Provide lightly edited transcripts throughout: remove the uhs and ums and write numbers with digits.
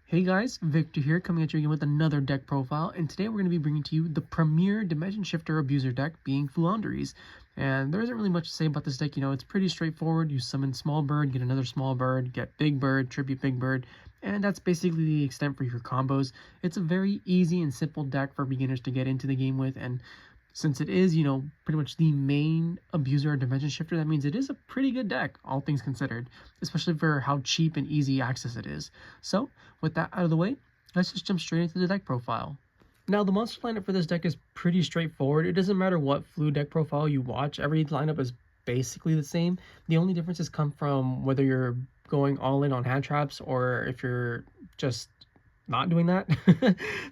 Hey guys, Victor here, coming at you again with another deck profile, and today we're going to be bringing to you the premier Dimension Shifter Abuser deck, being Floowandereeze. And there isn't really much to say about this deck. It's pretty straightforward. You summon small bird, get another small bird, get big bird, tribute big bird, and that's basically the extent for your combos. It's a very easy and simple deck for beginners to get into the game with, and since it is, pretty much the main abuser or dimension shifter, that means it is a pretty good deck, all things considered, especially for how cheap and easy access it is. So, with that out of the way, let's just jump straight into the deck profile. Now, the monster lineup for this deck is pretty straightforward. It doesn't matter what Flu deck profile you watch, every lineup is basically the same. The only differences come from whether you're going all in on hand traps or if you're just not doing that.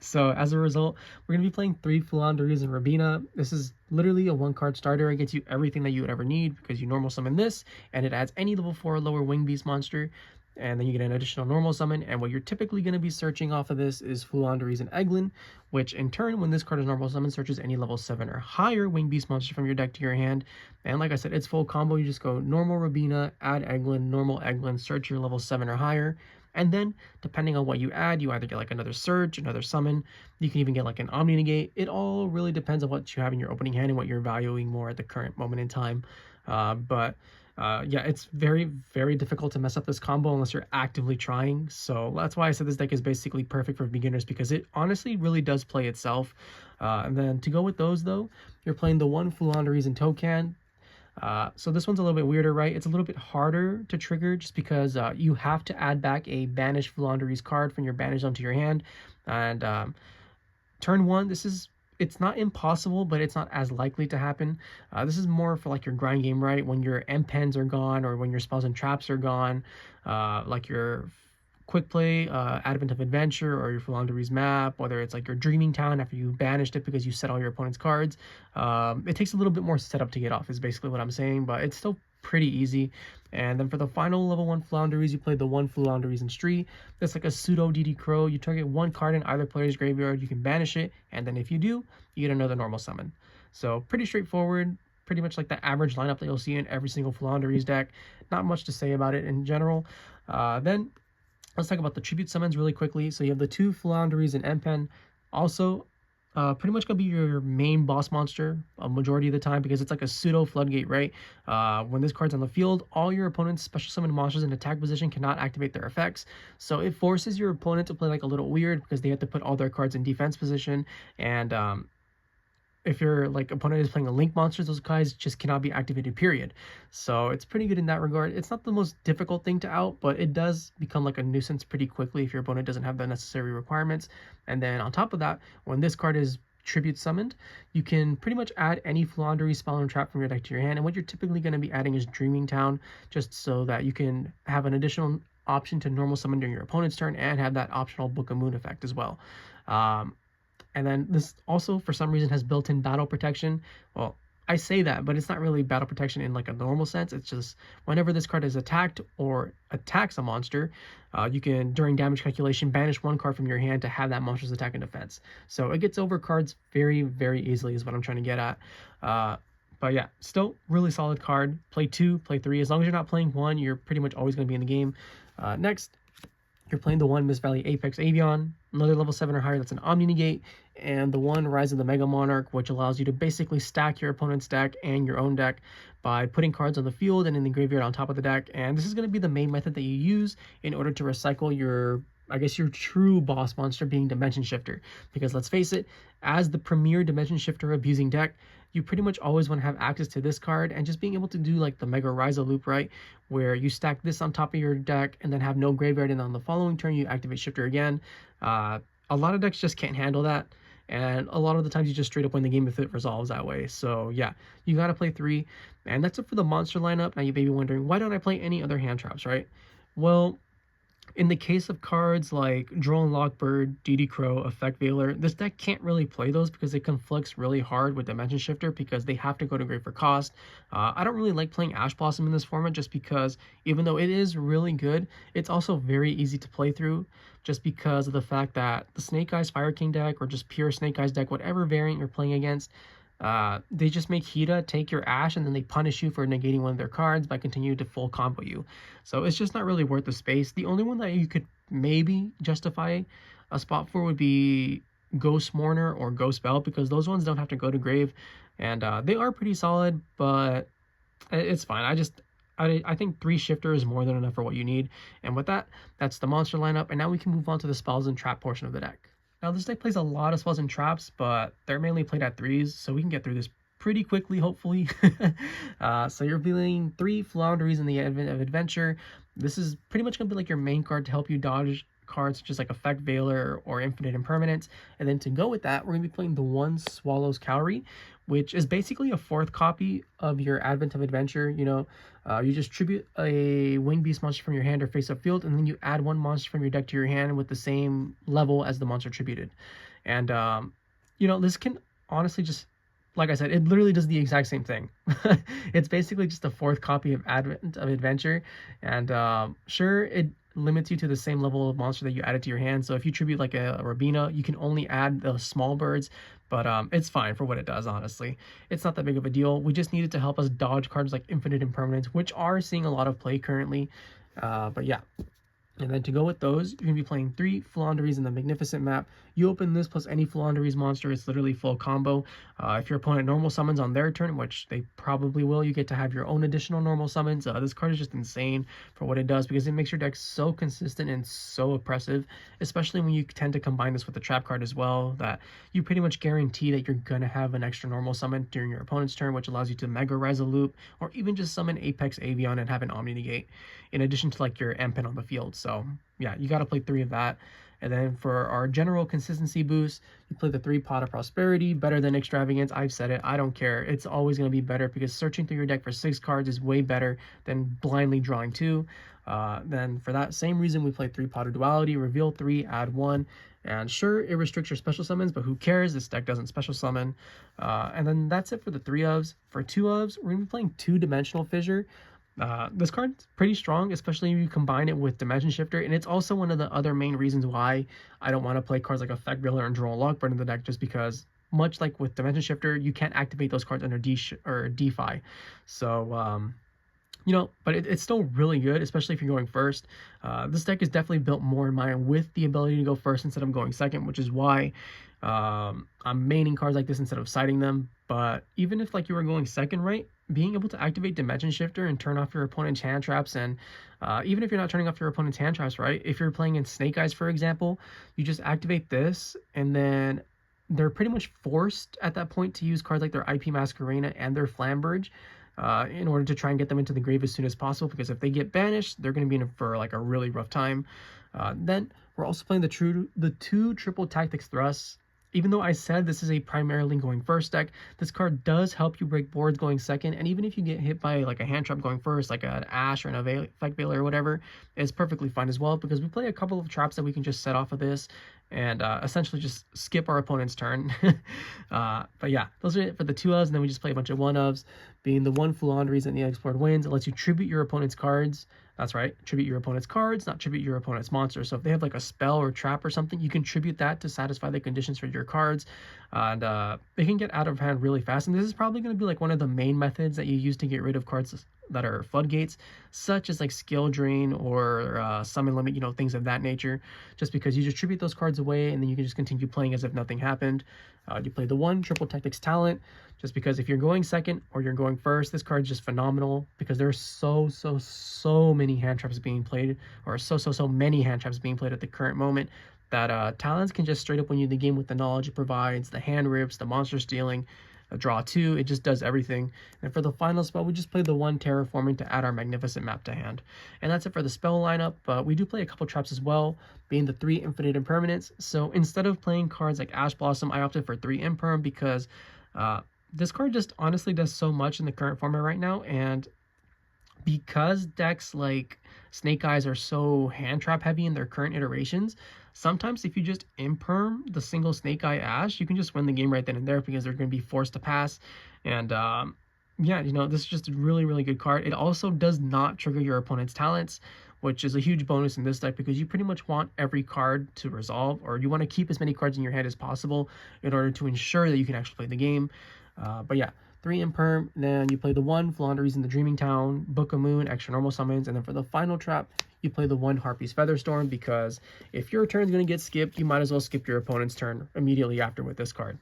So as a result, we're going to be playing 3 Floowandereeze and Robina. This is literally a 1-card starter. It gets you everything that you would ever need because you normal summon this, and it adds any level 4 or lower wing beast monster, and then you get an additional normal summon. And what you're typically going to be searching off of this is Floowandereeze and Eglen, which in turn, when this card is normal summon, searches any level 7 or higher wing beast monster from your deck to your hand. And like I said, it's full combo. You just go normal Robina, add Eglen, normal Eglen, search your level 7 or higher. And then, depending on what you add, you either get like another search, another summon. You can even get like an Omni Negate. It all really depends on what you have in your opening hand and what you're valuing more at the current moment in time. Yeah, it's very, very difficult to mess up this combo unless you're actively trying. So that's why I said this deck is basically perfect for beginners, because it honestly really does play itself. And then to go with those though, you're playing the 1 Floowandereeze and toccan. So this one's a little bit weirder, right? It's a little bit harder to trigger just because you have to add back a banished Floowandereeze card from your banish zone to your hand. And turn 1, it's not impossible, but it's not as likely to happen. This is more for like your grind game, right? When your Empens are gone or when your spells and traps are gone, like your quick play, Advent of Adventure, or your Floowandereeze map, whether it's like your Dreaming Town after you banished it because you set all your opponent's cards. It takes a little bit more setup to get off is basically what I'm saying, but it's still pretty easy. And then for the final level 1 Floowandereeze, you play the 1 Floowandereeze Stri. That's like a pseudo DD Crow. You target 1 card in either player's graveyard, you can banish it, and then if you do, you get another normal summon. So pretty straightforward, pretty much like the average lineup that you'll see in every single Floowandereeze deck. Not much to say about it in general. Then let's talk about the tribute summons really quickly. So you have the 2 Floowandereeze and Empen. Also, pretty much gonna be your main boss monster a majority of the time because it's like a pseudo floodgate, right? When this card's on the field, all your opponent's special summon monsters in attack position cannot activate their effects. So it forces your opponent to play like a little weird because they have to put all their cards in defense position. And if your like opponent is playing a link monster, those guys just cannot be activated, period. So it's pretty good in that regard. It's not the most difficult thing to out, but it does become like a nuisance pretty quickly if your opponent doesn't have the necessary requirements. And then on top of that, when this card is tribute summoned, you can pretty much add any Floowandereeze spell and trap from your deck to your hand. And what you're typically going to be adding is Dreaming Town, just so that you can have an additional option to normal summon during your opponent's turn and have that optional Book of Moon effect as well. And then this also, for some reason, has built-in battle protection. Well, I say that, but it's not really battle protection in like a normal sense. It's just whenever this card is attacked or attacks a monster, you can, during damage calculation, banish 1 card from your hand to have that monster's attack and defense. So it gets over cards very, very easily is what I'm trying to get at. But yeah, still really solid card. Play 2, play 3. As long as you're not playing 1, you're pretty much always going to be in the game. Next, you're playing the 1 Mist Valley Apex Avian, another level 7 or higher, that's an Omni Negate, and the 1 Raiza the Mega Monarch, which allows you to basically stack your opponent's deck and your own deck by putting cards on the field and in the graveyard on top of the deck. And this is going to be the main method that you use in order to recycle your, I guess, your true boss monster, being Dimension Shifter. Because let's face it, as the premier Dimension Shifter abusing deck, you pretty much always want to have access to this card, and just being able to do like the Mega Raiza loop, right? Where you stack this on top of your deck and then have no graveyard, and on the following turn you activate Shifter again. A lot of decks just can't handle that, and a lot of the times you just straight up win the game if it resolves that way. So yeah, you gotta play 3, and that's it for the monster lineup. Now you may be wondering, why don't I play any other hand traps, right? Well, in the case of cards like Drone Lockbird, DD Crow, Effect Veiler, this deck can't really play those because it conflicts really hard with Dimension Shifter because they have to go to grave for cost. I don't really like playing Ash Blossom in this format just because even though it is really good, it's also very easy to play through just because of the fact that the Snake Eyes Fire King deck or just pure Snake Eyes deck, whatever variant you're playing against, They just make Hida take your Ash, and then they punish you for negating one of their cards by continuing to full combo you. So it's just not really worth the space. The only one that you could maybe justify a spot for would be Ghost Mourner or Ghost Bell, because those ones don't have to go to grave, and they are pretty solid, but it's fine. I think 3 Shifter is more than enough for what you need. And with that, that's the monster lineup, and now we can move on to the spells and trap portion of the deck. Now this deck plays a lot of spells and traps, but they're mainly played at 3s, so we can get through this pretty quickly, hopefully. So you're dealing 3 Floowandereeze in the Advent of Adventure. This is pretty much going to be like your main card to help you dodge cards such as like Effect Veiler or Infinite Impermanence. And then to go with that, we're going to be playing the 1 Swallows Cowrie, which is basically a 4th copy of your Advent of Adventure. You know, you just tribute a Winged Beast monster from your hand or face-up field, and then you add 1 monster from your deck to your hand with the same level as the monster tributed. And, you know, this can honestly just, like I said, it literally does the exact same thing. It's basically just a 4th copy of Advent of Adventure. And sure, it limits you to the same level of monster that you added to your hand. So if you tribute like a Robina, you can only add the small birds, but it's fine for what it does, honestly. It's not that big of a deal. We just need it to help us dodge cards like Infinite Impermanence, which are seeing a lot of play currently. But yeah. And then to go with those, you're going to be playing 3 Floowandereeze in the Magnificent map. You open this plus any Floowandereeze monster, it's literally full combo. If your opponent normal summons on their turn, which they probably will, you get to have your own additional normal summons. This card is just insane for what it does, because it makes your deck so consistent and so oppressive, especially when you tend to combine this with the trap card as well, that you pretty much guarantee that you're going to have an extra normal summon during your opponent's turn, which allows you to Mega Raiza loop, or even just summon Apex Avian and have an Omni Negate, in addition to like your Empen on the field. So yeah, you got to play 3 of that. And then for our general consistency boost, you play the 3 Pot of Prosperity, better than Extravagance. I've said it, I don't care. It's always going to be better, because searching through your deck for 6 cards is way better than blindly drawing 2. Then for that same reason, we play 3 Pot of Duality, reveal 3, add 1. And sure, it restricts your special summons, but who cares? This deck doesn't special summon. And then that's it for the 3 ofs. For 2 ofs, we're going to be playing 2-Dimensional Fissure. This card's pretty strong, especially if you combine it with Dimension Shifter, and it's also one of the other main reasons why I don't want to play cards like Effect Veiler and Draw a Lockbird in the deck, just because, much like with Dimension Shifter, you can't activate those cards under DeFi. So, you know, but it's still really good, especially if you're going first. This deck is definitely built more in mind with the ability to go first instead of going second, which is why I'm maining cards like this instead of siding them. But even if like you were going second, right, being able to activate Dimension Shifter and turn off your opponent's hand traps, and even if you're not turning off your opponent's hand traps, right, if you're playing in Snake Eyes, for example, you just activate this, and then they're pretty much forced at that point to use cards like their IP Masquerena and their Flamberge in order to try and get them into the grave as soon as possible, because if they get banished, they're going to be in for like a really rough time. Then we're also playing the 2 Triple Tactics Thrusts. Even though I said this is a primarily going first deck, this card does help you break boards going second, and even if you get hit by like a hand trap going first, like an Ash or an Effect Veiler or whatever, it's perfectly fine as well, because we play a couple of traps that we can just set off of this and essentially just skip our opponent's turn. But yeah, those are it for the 2 ofs, and then we just play a bunch of 1 ofs, being the 1 Floowandereeze and the Unexplored Winds. It lets you tribute your opponent's cards. That's right, tribute your opponent's cards, not tribute your opponent's monsters. So if they have like a spell or trap or something, you can tribute that to satisfy the conditions for your cards. And they can get out of hand really fast. And this is probably going to be like one of the main methods that you use to get rid of cards that are floodgates, such as like Skill Drain or Summon Limit, you know, things of that nature. Just because you just tribute those cards away, and then you can just continue playing as if nothing happened. You play the 1 Triple Tactics Talent, just because if you're going second or you're going first, this card's just phenomenal, because there's so many hand traps being played, or so many hand traps being played at the current moment, that Talents can just straight up win you the game with the knowledge it provides, the hand rips, the monster stealing, a draw 2, it just does everything. And for the final spell, we just play the 1 Terraforming to add our Magnificent map to hand. And that's it for the spell lineup, but we do play a couple traps as well, being the 3 Infinite Impermanence. So instead of playing cards like Ash Blossom, I opted for 3 Imperm, because this card just honestly does so much in the current format right now, and because decks like Snake Eyes are so hand trap heavy in their current iterations, sometimes if you just imperm the single Snake Eye Ash, you can just win the game right then and there, because they're going to be forced to pass. And yeah, you know, this is just a really good card. It also does not trigger your opponent's talents, which is a huge bonus in this deck, because you pretty much want every card to resolve, or you want to keep as many cards in your hand as possible in order to ensure that you can actually play the game. But yeah, 3 imperm, then you play the 1 Floowandereeze in the Dreaming Town, Book of Moon, extra normal summons, and then for the final trap, you play the 1 Harpie's Featherstorm, because if your turn's going to get skipped, you might as well skip your opponent's turn immediately after with this card.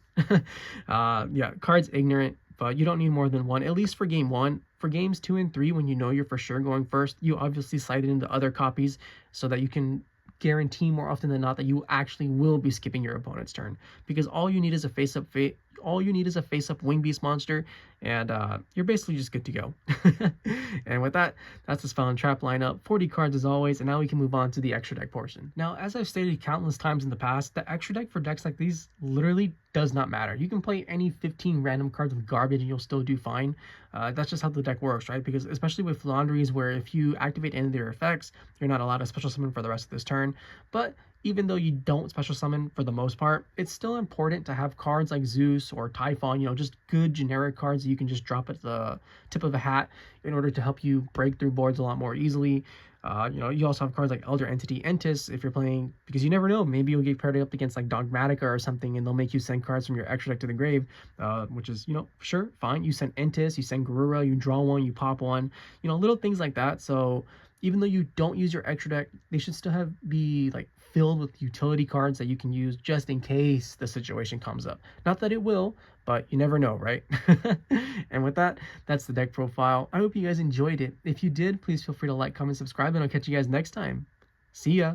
Yeah, card's ignorant, but you don't need more than 1, at least for game 1. For games 2 and 3, when you know you're for sure going first, you obviously slide it into other copies so that you can guarantee more often than not that you actually will be skipping your opponent's turn, because all you need is a face-up wing beast monster, and you're basically just good to go. And with that, that's the spell and trap lineup. 40 cards as always, and now we can move on to the extra deck portion. Now, as I've stated countless times in the past, the extra deck for decks like these literally does not matter. You can play any 15 random cards with garbage and you'll still do fine. That's just how the deck works, right? Because especially with Floowandereeze, where if you activate any of their effects, you're not allowed to special summon for the rest of this turn. But even though you don't special summon for the most part, it's still important to have cards like Zeus or Typhon, you know, just good generic cards that you can just drop at the tip of a hat in order to help you break through boards a lot more easily. You know, you also have cards like Elder Entity Entis if you're playing, because you never know, maybe you'll get paired up against like Dogmatica or something and they'll make you send cards from your extra deck to the grave, which is, you know, sure, fine. You send Entis, you send Garura, you draw one, you pop one, you know, little things like that. So even though you don't use your extra deck, they should still be like filled with utility cards that you can use just in case the situation comes up. Not that it will, but you never know, right? And with that, that's the deck profile. I hope you guys enjoyed it. If you did, please feel free to like, comment, subscribe, and I'll catch you guys next time. See ya!